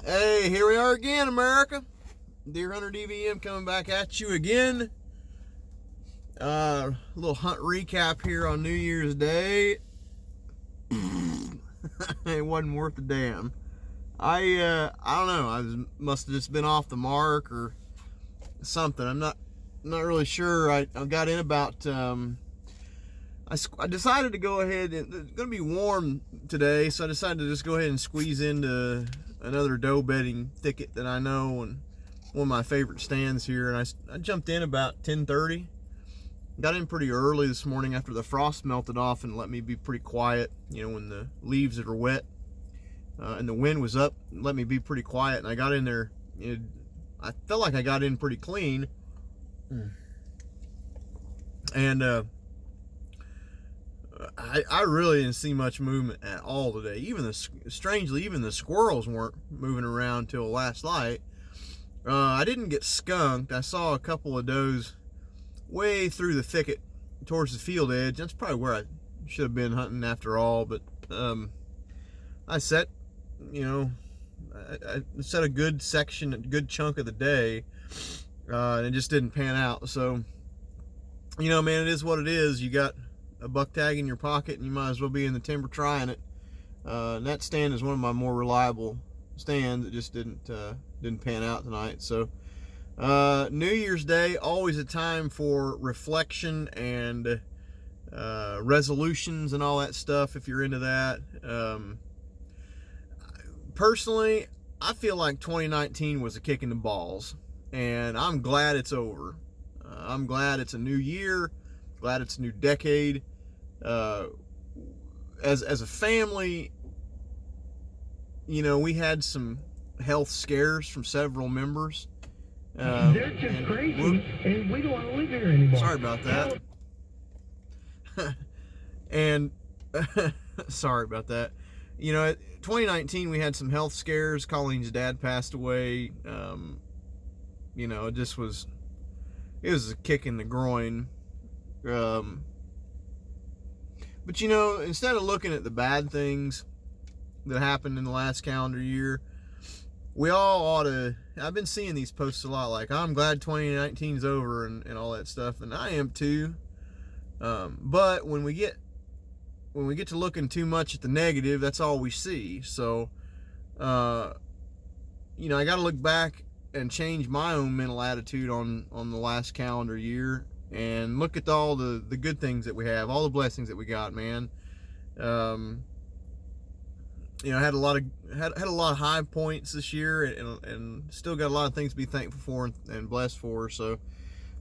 Hey, here we are again, America. Deer Hunter DVM coming back at you again. A little hunt recap here on New Year's Day. It wasn't worth a damn. I don't know. Must have just been off the mark or something. I'm not really sure. I got in about. I decided to go ahead. It's going to be warm today, so I decided to just go ahead and squeeze into another doe bedding thicket that I know, and one of my favorite stands here. And I jumped in about 10:30. Got in pretty early this morning after the frost melted off and let me be pretty quiet. You know, when the leaves that are wet and the wind was up, let me be pretty quiet. And I got in there. I felt like I got in pretty clean. And I really didn't see much movement at all today. Strangely, even the squirrels weren't moving around till last light. I didn't get skunked. I saw a couple of does way through the thicket towards the field edge. That's probably where I should have been hunting after all. But I set, I set a good section, a good chunk of the day, and it just didn't pan out. So, man, it is what it is. You got a buck tag in your pocket, and you might as well be in the timber trying it. And that stand is one of my more reliable stands. It just didn't pan out tonight. So New Year's Day, always a time for reflection and resolutions and all that stuff, if you're into that. Personally, I feel like 2019 was a kick in the balls, and I'm glad it's over. I'm glad it's a new year, glad it's a new decade. As a family, we had some health scares from several members. They're just crazy, and we don't want to live here anymore. Sorry about that. And sorry about that. 2019 we had some health scares. Colleen's dad passed away. It was a kick in the groin. But instead of looking at the bad things that happened in the last calendar year, we all ought to. I've been seeing these posts a lot, like, I'm glad 2019's over and all that stuff, and I am too. But when we get to looking too much at the negative, that's all we see. So, I got to look back and change my own mental attitude on the last calendar year, and look at all the good things that we have, all the blessings that we got, man. Had a lot of high points this year, and still got a lot of things to be thankful for and blessed for. So,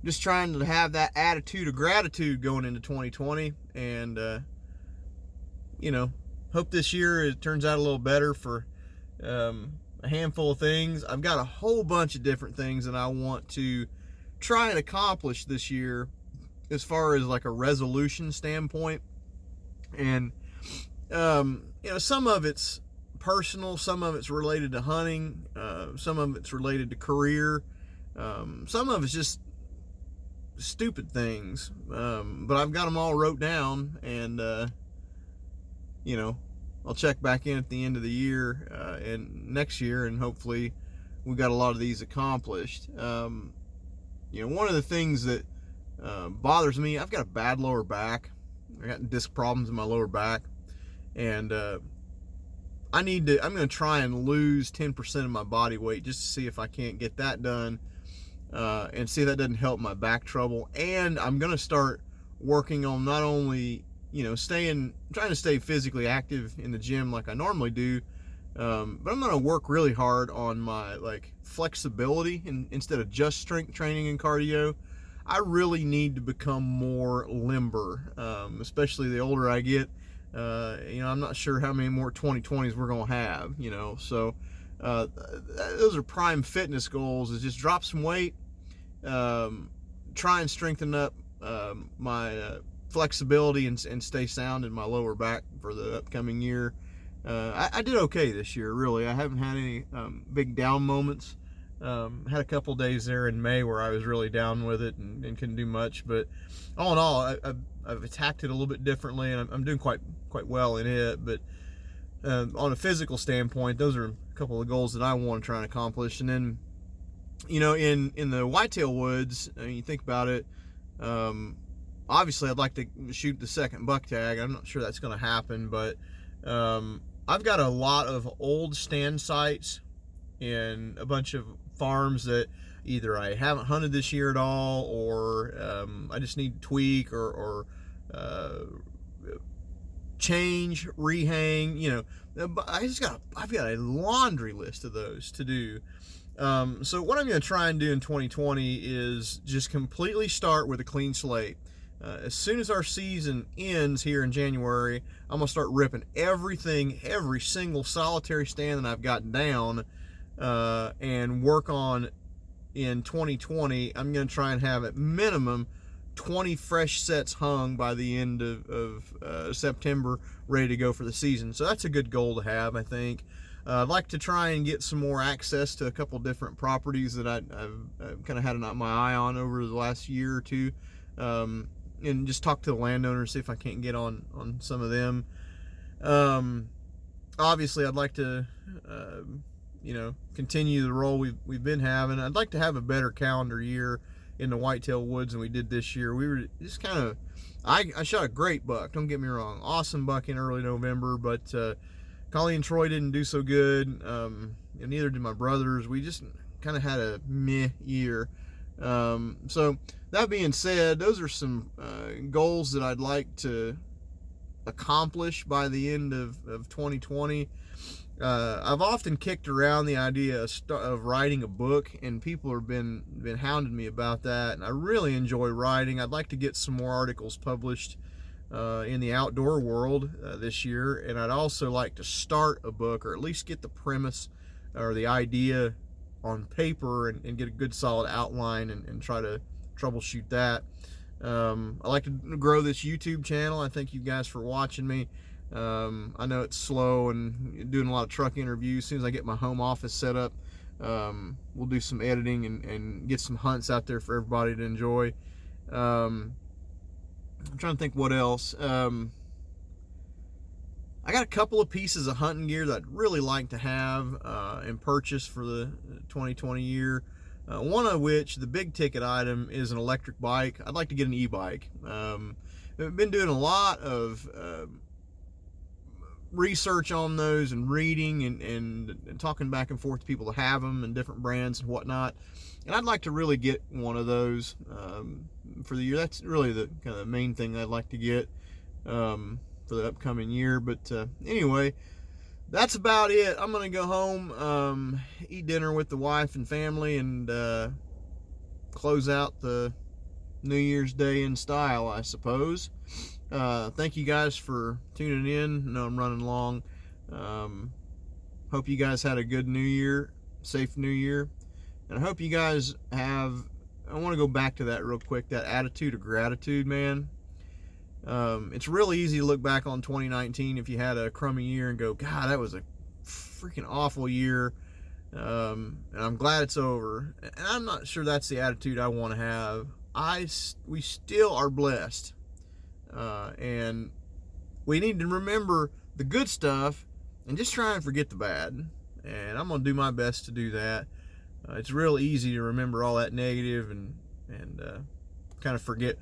just trying to have that attitude of gratitude going into 2020, and hope this year it turns out a little better for a handful of things. I've got a whole bunch of different things that I want to try and accomplish this year, as far as like a resolution standpoint. And some of it's personal, some of it's related to hunting, some of it's related to career, some of it's just stupid things, but I've got them all wrote down, and I'll check back in at the end of the year and next year, and hopefully we got a lot of these accomplished. One of the things that bothers me, I've got a bad lower back. I got disc problems in my lower back, and I'm going to try and lose 10% of my body weight just to see if I can't get that done, and see if that doesn't help my back trouble. And I'm going to start working on not only, trying to stay physically active in the gym like I normally do, but I'm going to work really hard on my flexibility, instead of just strength training and cardio. I really need to become more limber, especially the older I get. I'm not sure how many more 2020s we're going to have, so those are prime fitness goals, is just drop some weight, try and strengthen up my flexibility and stay sound in my lower back for the upcoming year. I did okay this year, really. I haven't had any big down moments. Had a couple days there in May where I was really down with it and couldn't do much, but all in all, I've attacked it a little bit differently, and I'm doing quite well in it. But on a physical standpoint, those are a couple of goals that I want to try and accomplish. And then, in the whitetail woods, you think about it, obviously I'd like to shoot the second buck tag. I'm not sure that's going to happen, but I've got a lot of old stand sites in a bunch of farms that either I haven't hunted this year at all, or I just need to tweak or change, rehang. I've got a laundry list of those to do. So what I'm going to try and do in 2020 is just completely start with a clean slate. As soon as our season ends here in January, I'm going to start ripping everything, every single solitary stand that I've got down, and work on in 2020. I'm going to try and have at minimum 20 fresh sets hung by the end of September, ready to go for the season. So that's a good goal to have, I think. I'd like to try and get some more access to a couple different properties that I've kind of had my eye on over the last year or two, and just talk to the landowners, see if I can't get on some of them. Obviously, I'd like to continue the role we've been having. I'd like to have a better calendar year in the whitetail woods than we did this year. We were just kind of, I shot a great buck, don't get me wrong, awesome buck in early November, but Colleen and Troy didn't do so good, and neither did my brothers. We just kind of had a meh year. So that being said, those are some goals that I'd like to accomplish by the end of 2020. I've often kicked around the idea of writing a book, and people have been hounding me about that, and I really enjoy writing. I'd like to get some more articles published in the outdoor world this year, and I'd also like to start a book, or at least get the premise or the idea on paper and get a good solid outline and try to troubleshoot that. I like to grow this YouTube channel. I thank you guys for watching me. I know it's slow and doing a lot of truck interviews. As soon as I get my home office set up, we'll do some editing and get some hunts out there for everybody to enjoy. I'm trying to think what else. I got a couple of pieces of hunting gear that I'd really like to have and purchase for the 2020 year. One of which, the big ticket item, is an electric bike. I'd like to get an e-bike. I've been doing a lot of research on those and reading and talking back and forth to people that have them and different brands and whatnot. And I'd like to really get one of those for the year. That's really the kind of the main thing I'd like to get for the upcoming year. But anyway, that's about it. I'm going to go home, eat dinner with the wife and family, and close out the New Year's Day in style, I suppose. Thank you guys for tuning in. I know I'm running long. Hope you guys had a good New Year, safe New Year. And I hope you guys have, I want to go back to that real quick, that attitude of gratitude, man. It's really easy to look back on 2019 if you had a crummy year and go, God, that was a freaking awful year. And I'm glad it's over. And I'm not sure that's the attitude I want to have. We still are blessed. And we need to remember the good stuff and just try and forget the bad. And I'm going to do my best to do that. It's real easy to remember all that negative and kind of forget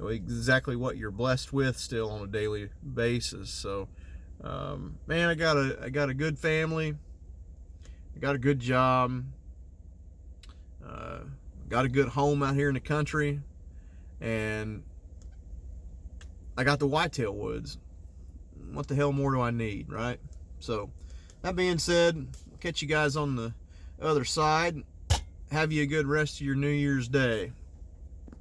exactly what you're blessed with still on a daily basis. So, man, I got a good family. I got a good job. Got a good home out here in the country, and I got the whitetail woods. What the hell more do I need, right? So, that being said, I'll catch you guys on the other side. Have you a good rest of your New Year's Day.